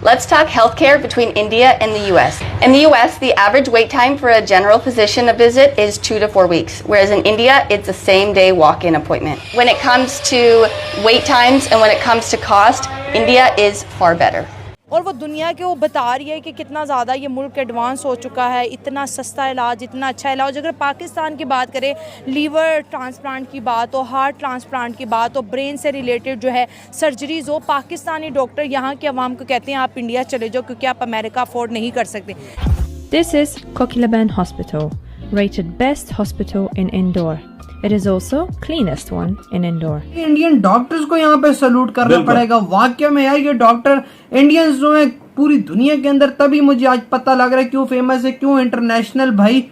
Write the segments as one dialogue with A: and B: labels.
A: Let's talk healthcare between India and the US. In the US, the average wait time for a general physician visit is 2 to 4 weeks, whereas in India, it's a same-day walk-in appointment. When it comes to wait times and when it comes to cost, India is far better.
B: और वो दुनिया के वो बता रही है कि कितना ज़्यादा ये मुल्क एडवांस हो चुका है, इतना सस्ता इलाज, इतना अच्छा इलाज। अगर पाकिस्तान की बात करें, लीवर ट्रांसप्लांट की बात हो, हार्ट ट्रांसप्लांट की बात हो, ब्रेन से रिलेटेड जो है सर्जरीज़ हो, पाकिस्तानी डॉक्टर यहाँ के अवाम को कहते हैं आप इंडिया चले जाओ क्योंकि आप अमेरिका अफोर्ड नहीं कर सकते।
C: This is Kokilaban Hospital, rated best hospital in Indore. It is also cleanest one in Indore.
D: Indian doctors को यहाँ पे सलूट करना पड़ेगा। वाकई में यार ये डॉक्टर इंडियंस जो है पूरी दुनिया के अंदर, तभी मुझे आज पता लग रहा है क्यों फेमस है, क्यों इंटरनेशनल भाई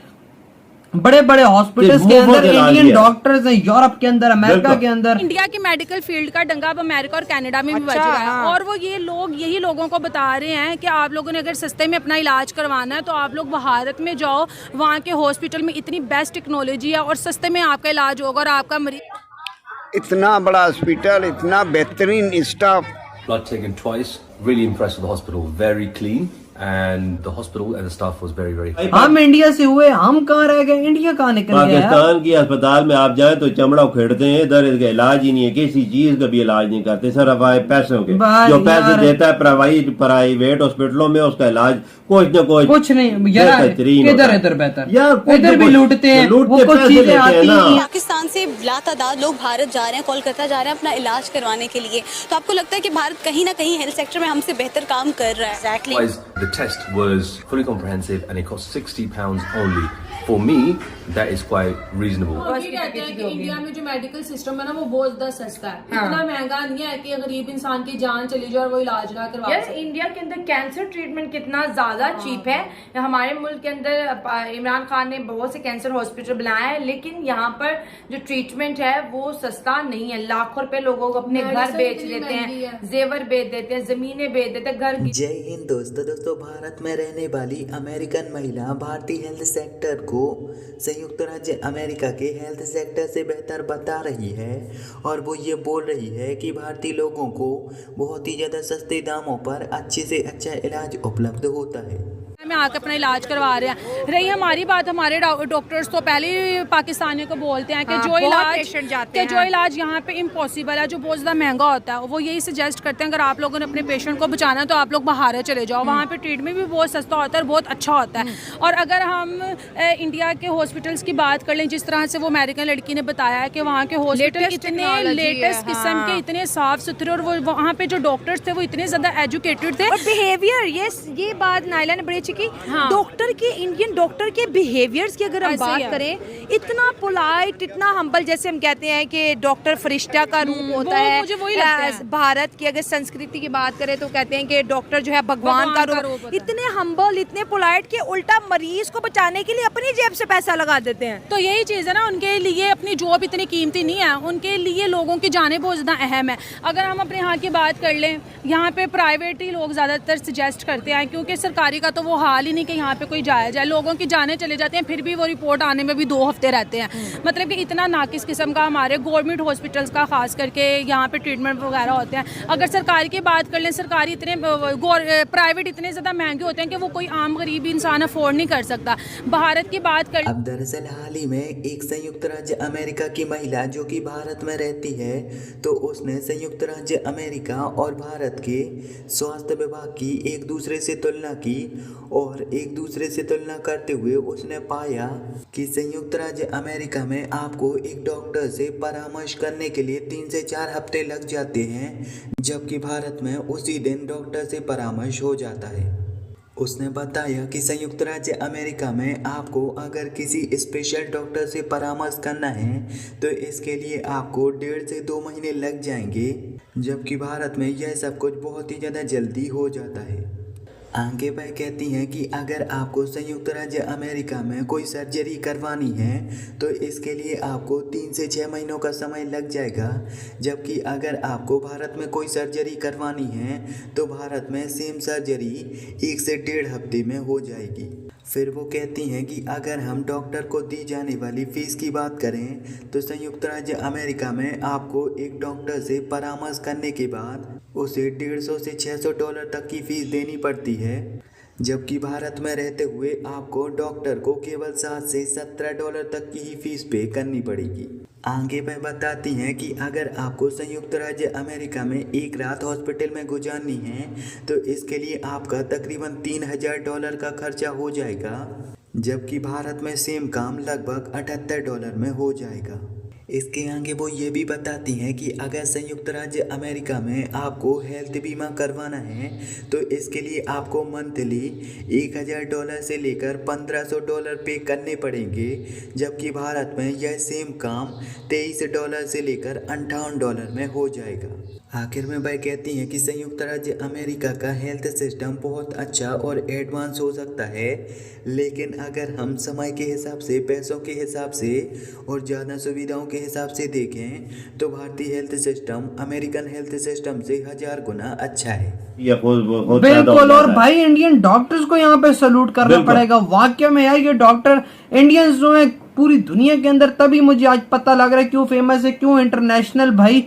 D: बड़े बड़े हॉस्पिटल्स के अंदर इंडियन डॉक्टर्स हैं, यूरोप के अंदर, अमेरिका के अंदर।
E: इंडिया की मेडिकल फील्ड का डंगा अब अमेरिका और कनाडा में भी बज रहा है। और वो ये लोग यही लोगों को बता रहे हैं कि आप लोगों ने अगर सस्ते में अपना इलाज करवाना है तो आप लोग भारत में जाओ, वहाँ के हॉस्पिटल में इतनी बेस्ट टेक्नोलॉजी है और सस्ते में आपका इलाज होगा और आपका मरीज।
F: इतना बड़ा हॉस्पिटल, इतना बेहतरीन staff.
G: Blood taken twice. Really impressed with the hospital. Very clean. And the hospital and the staff was very, very.
D: हम इंडिया से हुए, हम कहाँ रह गए, इंडिया कहाँ निकल गया?
H: पाकिस्तान की अस्पताल में आप जाएं तो चमड़ा उखेड़ते हैं, इधर इसका इलाज ही नहीं है, किसी चीज का भी इलाज नहीं करते, सिर्फ आए पैसों के। जो पैसे देता है प्राइवेट हॉस्पिटलों में, उसका इलाज कुछ नहीं यार, इधर बेहतर यार, इधर भी लूटते हैं, वो कुछ चीजें आती हैं।
I: पाकिस्तान से लातादाद लोग भारत जा रहे हैं, कोलकाता जा रहे हैं अपना इलाज करवाने के लिए। तो आपको लगता है कि भारत कहीं ना कहीं हेल्थ सेक्टर में हमसे बेहतर काम कर रहा है? Exactly.
G: The test was fully comprehensive and it cost £60 only. For me, that is quite reasonable.
E: ये कहते हैं कि इंडिया में जो मेडिकल सिस्टम है ना वो बहुत ज़्यादा सस्ता है। इतना महंगा नहीं है कि गरीब इंसान की जान चली जाए और वो इलाज ना करवा सके।
B: इंडिया के अंदर कैंसर ट्रीटमेंट कितना ज़्यादा चीप है। हमारे मुल्क के अंदर इमरान खान ने बहुत से कैंसर हॉस्पिटल बनाया है, लेकिन यहाँ पर जो ट्रीटमेंट है वो सस्ता नहीं है। लाखों रुपए लोगों को अपने घर बेच देते हैं, जेवर बेच देते हैं, जमीनें बेच देते हैं, घर।
J: जय हिंद दोस्तों, भारत में रहने वाली अमेरिकन महिला भारतीय हेल्थ सेक्टर को संयुक्त राज्य अमेरिका के हेल्थ सेक्टर से बेहतर बता रही है और वो ये बोल रही है कि भारतीय लोगों को बहुत ही ज़्यादा सस्ते दामों पर अच्छे से अच्छा इलाज उपलब्ध होता है।
E: में आकर अपना इलाज करवा रहे हैं। रही हमारी बात, हमारे डॉक्टर्स तो पहले ही पाकिस्तानियों को बोलते हैं कि जो इलाज यहाँ पे इम्पॉसिबल है, जो बहुत ज़्यादा महंगा होता है, वो यही सजेस्ट करते हैं अगर आप लोगों ने अपने पेशेंट को बचाना है तो आप लोग बाहर चले जाओ, वहाँ पे ट्रीटमेंट भी बहुत सस्ता होता है और बहुत अच्छा होता है। और अगर हम इंडिया के हॉस्पिटल्स की बात कर लें, जिस तरह से वो अमेरिकन लड़की ने बताया है कि वहाँ के हॉस्पिटल इतने लेटेस्ट किस्म के, इतने साफ सुथरे, और वो वहाँ पे जो डॉक्टर्स थे वो इतने ज़्यादा एजुकेटेड थे।
B: बिहेवियर, ये बात नाइला ने बड़ी अच्छी की। डॉक्टर के, इंडियन डॉक्टर के बिहेवियर्स की अगर हम बात करें, इतना पोलाइट, इतना हम्बल, जैसे हम कहते हैं कि डॉक्टर फरिश्ता का रूप होता है। मुझे वही लगता है। भारत की अगर संस्कृति की बात करें तो कहते हैं कि डॉक्टर जो है भगवान का रूप। इतने हम्बल, इतने पोलाइट कि उल्टा मरीज को बचाने के लिए अपनी जेब से पैसा लगा देते हैं।
E: तो यही चीज़ है ना, उनके लिए अपनी जॉब इतनी कीमती नहीं है, उनके लिए लोगों की जानें बहुत ज़्यादा अहम है। अगर हम अपने यहाँ की बात कर लें, यहाँ पे प्राइवेट ही लोग ज़्यादातर सजेस्ट करते हैं, क्योंकि सरकारी का तो वो हाल ही नहीं कि यहाँ पे कोई जाया जाए। लोगों की जाने चले जाते हैं, फिर भी वो रिपोर्ट आने में भी 2 हफ्ते रहते हैं। मतलब कि इतना नाकिस किस्म का हमारे गवर्नमेंट हॉस्पिटल्स का खास करके यहाँ पे ट्रीटमेंट वगैरह होते हैं। अगर सरकारी की बात कर लें, सरकारी इतने, प्राइवेट इतने ज़्यादा महंगे होते हैं कि वो कोई आम गरीब इंसान अफोर्ड नहीं कर सकता। भारत की बात कर,
J: अब दरअसल हाल ही में एक संयुक्त राज्य अमेरिका की महिला जो कि भारत में रहती है, तो उसने संयुक्त राज्य अमेरिका और भारत के स्वास्थ्य विभाग की एक दूसरे से तुलना की और एक दूसरे से तुलना करते हुए उसने पाया कि संयुक्त राज्य अमेरिका में आपको एक डॉक्टर से परामर्श करने के लिए 3 से 4 हफ्ते लग जाते हैं, जबकि भारत में उसी दिन डॉक्टर से परामर्श हो जाता है। उसने बताया कि संयुक्त राज्य अमेरिका में आपको अगर किसी स्पेशल डॉक्टर से परामर्श करना है तो इसके लिए आपको 1.5 से 2 महीने लग जाएंगे, जबकि भारत में यह सब कुछ बहुत ही ज़्यादा जल्दी हो जाता है। आगे भाई कहती हैं कि अगर आपको संयुक्त राज्य अमेरिका में कोई सर्जरी करवानी है तो इसके लिए आपको 3 से 6 महीनों का समय लग जाएगा, जबकि अगर आपको भारत में कोई सर्जरी करवानी है तो भारत में सेम सर्जरी 1 से 1.5 हफ्ते में हो जाएगी। फिर वो कहती हैं कि अगर हम डॉक्टर को दी जाने वाली फ़ीस की बात करें तो संयुक्त राज्य अमेरिका में आपको एक डॉक्टर से परामर्श करने के बाद उसे $150 से $600 तक की फ़ीस देनी पड़ती है, जबकि भारत में रहते हुए आपको डॉक्टर को केवल $7 से $17 तक की ही फीस पे करनी पड़ेगी। आगे वह बताती हैं कि अगर आपको संयुक्त राज्य अमेरिका में एक रात हॉस्पिटल में गुजारनी है तो इसके लिए आपका तकरीबन $3000 का खर्चा हो जाएगा, जबकि भारत में सेम काम लगभग $78 में हो जाएगा। इसके आगे वो ये भी बताती हैं कि अगर संयुक्त राज्य अमेरिका में आपको हेल्थ बीमा करवाना है तो इसके लिए आपको मंथली $1000 से लेकर $1500 पे करने पड़ेंगे, जबकि भारत में यह सेम काम $23 से लेकर $58 में हो जाएगा। आखिर में वह कहती हैं कि संयुक्त राज्य अमेरिका का हेल्थ सिस्टम बहुत अच्छा और एडवांस हो सकता है, लेकिन अगर हम समय के हिसाब से, पैसों के हिसाब से और ज़्यादा सुविधाओं के हिसाब से देखें तो भारतीय health system American health system से 1000 गुना अच्छा है।
D: बिल्कुल। और भाई इंडियन डॉक्टर्स को यहाँ पे सैल्यूट करना पड़ेगा। वाकई में यार ये डॉक्टर इंडियंस जो है पूरी दुनिया के अंदर, तभी मुझे आज पता लग रहा है क्यों फेमस है, क्यों इंटरनेशनल भाई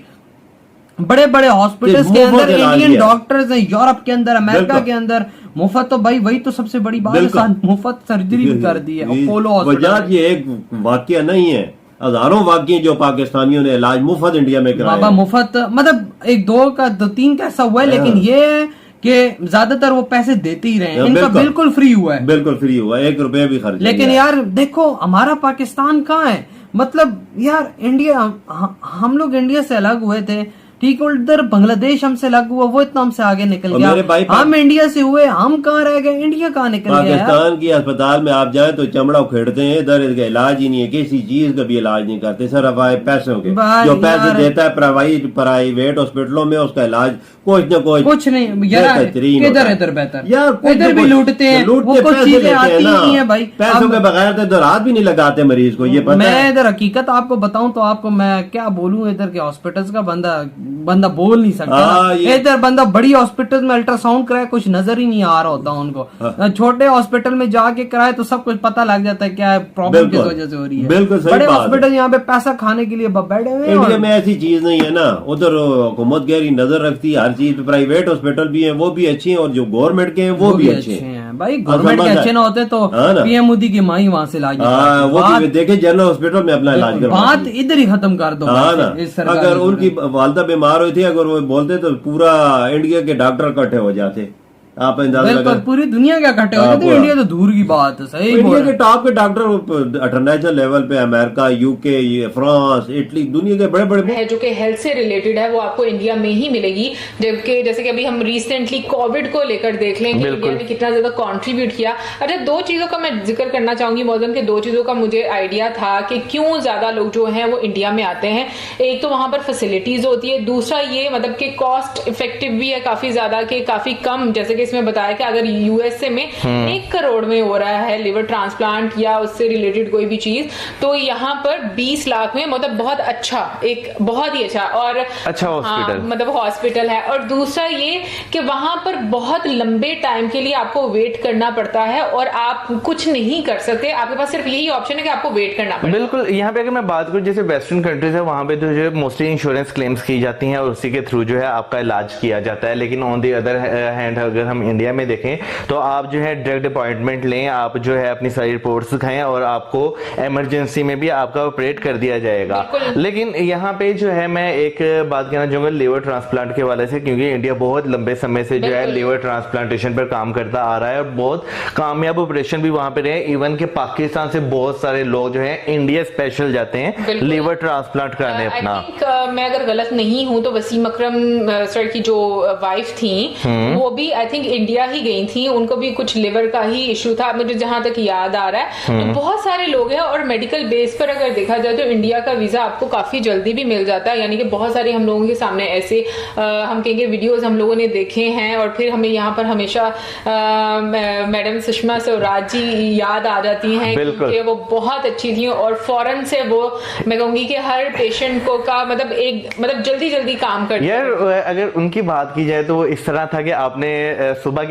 D: बड़े बड़े हॉस्पिटल्स के अंदर इंडियन डॉक्टर्स हैं। यूरोप के अंदर, अमेरिका के अंदर मुफ्त, तो भाई वही तो सबसे बड़ी बात है, मुफ्त सर्जरी भी कर दी है अपोलो हॉस्पिटल।
H: ये एक वाकया नहीं है, हजारों वाकये जो पाकिस्तानियों ने इलाज मुफ्त इंडिया में कराया।
D: बाबा मुफ्त मतलब एक दो तीन का ऐसा हुआ है, लेकिन ये है कि ज्यादातर वो पैसे देते ही रहे हैं। इनका बिल्कुल फ्री हुआ है,
H: बिल्कुल फ्री हुआ है, ₹1 भी खर्च।
D: लेकिन यार देखो हमारा पाकिस्तान कहाँ है, मतलब यार इंडिया, हम लोग इंडिया से अलग हुए थे, ठीक है, उधर बांग्लादेश हमसे अलग हुआ, वो इतना हमसे आगे निकल गया। हम इंडिया से हुए, हम कहाँ रह गए, इंडिया कहाँ निकल गया।
H: पाकिस्तान की अस्पताल में आप जाएं तो चमड़ा उखेड़ते हैं, इधर इसका इलाज ही नहीं है, किसी चीज का भी इलाज नहीं करते, सिर्फ आए पैसों के। जो पैसे देता है प्राइवेट हॉस्पिटलों में, उसका इलाज कुछ
D: नहीं यार, इधर बेहतर यार, इधर भी लूटते हैं,
H: चीजें आती नहीं है भाई, पैसों के बगैर तो इधर हाथ भी नहीं लगाते मरीज को, ये पता है।
D: मैं इधर हकीकत आपको बताऊं तो आपको मैं क्या बोलूं, इधर के हॉस्पिटल्स का बंदा बोल नहीं सकता। इधर बंदा बड़ी हॉस्पिटल में अल्ट्रासाउंड कराए, कुछ नजर ही नहीं आ रहा होता उनको। छोटे हॉस्पिटल में जाके कराए तो सब कुछ पता लग जाता है क्या प्रॉब्लम किस वजह से हो रही है। बड़े हॉस्पिटल यहाँ पे पैसा खाने के लिए बैठे हुए हैं।
H: इंडिया में ऐसी चीज नहीं है ना, उधर हुकूमत गहरी नजर रखती है हर चीज पे। प्राइवेट हॉस्पिटल भी है, वो भी अच्छे हैं, और जो गवर्नमेंट के हैं वो भी अच्छे हैं।
D: भाई गवर्नमेंट के अच्छे ना होते तो पीएम मोदी की माँ ही वहाँ से इलाज,
H: वो देखे जनरल हॉस्पिटल में अपना इलाज करवा,
D: बात इधर ही खत्म कर दो।
H: अगर उनकी वालदा बीमार हुई थी, अगर वो बोलते तो पूरा इंडिया के डॉक्टर इकट्ठे हो जाते। आप
D: बिल्कुल पूरी दुनिया के इकट्ठे हो जाते, इंडिया तो दूर की बात है। सही
H: इंडिया के टॉप के डॉक्टर इंटरनेशनल लेवल पे अमेरिका, यूके, फ्रांस, इटली, दुनिया के बड़े बड़े
K: है जो कि हेल्थ से रिलेटेड है, वो आपको इंडिया में ही मिलेगी। जबकि जैसे कि अभी हम रिसेंटली कोविड को लेकर देख लेंगे इंडिया ने कितना ज्यादा कंट्रीब्यूट किया। अच्छा, 2 चीजों का मैं जिक्र करना चाहूंगी मौजूद के 2 चीजों का मुझे आइडिया था कि क्यों ज्यादा लोग जो हैं वो इंडिया में आते हैं। एक तो वहां पर फैसिलिटीज होती है, दूसरा ये मतलब कि कॉस्ट इफेक्टिव भी है काफी ज्यादा, कि काफी कम, जैसे कि इसमें बताया कि अगर यूएसए में 1 करोड़ में हो रहा है लिवर ट्रांसप्लांट या उससे रिलेटेड कोई भी चीज, तो यहाँ पर 20 लाख में मतलब बहुत अच्छा, एक बहुत ही अच्छा और अच्छा हॉस्पिटल, मतलब हॉस्पिटल है। और दूसरा ये कि वहां पर बहुत लंबे टाइम के लिए आपको वेट करना पड़ता है और आप कुछ नहीं कर सकते, आपके पास सिर्फ यही ऑप्शन है कि आपको वेट करना पड़ता है।
L: बिल्कुल। यहाँ पे अगर मैं बात करूँ, जैसे वेस्टर्न कंट्रीज है, वहां पे जो है मोस्टली इंश्योरेंस क्लेम्स की जाती हैं और उसी के थ्रू जो है आपका इलाज किया जाता है। लेकिन ऑन दी अदर हैंड अगर हम इंडिया में देखें तो आप जो है डायरेक्ट अपॉइंटमेंट लें, आप जो है अपनी सारी रिपोर्ट्स दिखाएं और आपको इमरजेंसी में भी आपका ऑपरेट कर दिया जाएगा। लेकिन यहाँ पे जो है मैं एक बात कहना चाहूंगा लिवर ट्रांसप्लांट के वाले से, क्योंकि इंडिया बहुत लंबे समय से जो है लिवर ट्रांसप्लांटेशन पर काम करता आ रहा है और बहुत कामयाब ऑपरेशन भी वहां पे रहे। इवन के पाकिस्तान से बहुत सारे लोग जो है इंडिया स्पेशल जाते हैं लिवर ट्रांसप्लांट कराने अपना।
K: मैं अगर गलत नहीं हूं तो वसीम अकरम सर की जो वाइफ थी वो भी आई थिंक इंडिया ही गई थी, उनको भी कुछ लिवर का ही इशू था, मुझे जहां तक याद आ रहा है। तो बहुत सारे लोग हैं और मेडिकल बेस पर अगर देखा जाए तो इंडिया का वीजा आपको काफी जल्दी भी मिल जाता है। यानी कि बहुत सारे हम लोगों के सामने ऐसे हम कहेंगे वीडियोस हम लोगों ने देखे हैं और फिर हमें यहाँ पर हमेशा मैडम सुषमा स्वराज जी याद आ जाती हैं क्योंकि वो बहुत अच्छी थी और फौरन से वो मैं कहूंगी कि हर पेशेंट को का मतलब जल्दी काम करती है।
L: यार अगर उनकी बात की जाए तो वो इस तरह था कि आपने सुबह के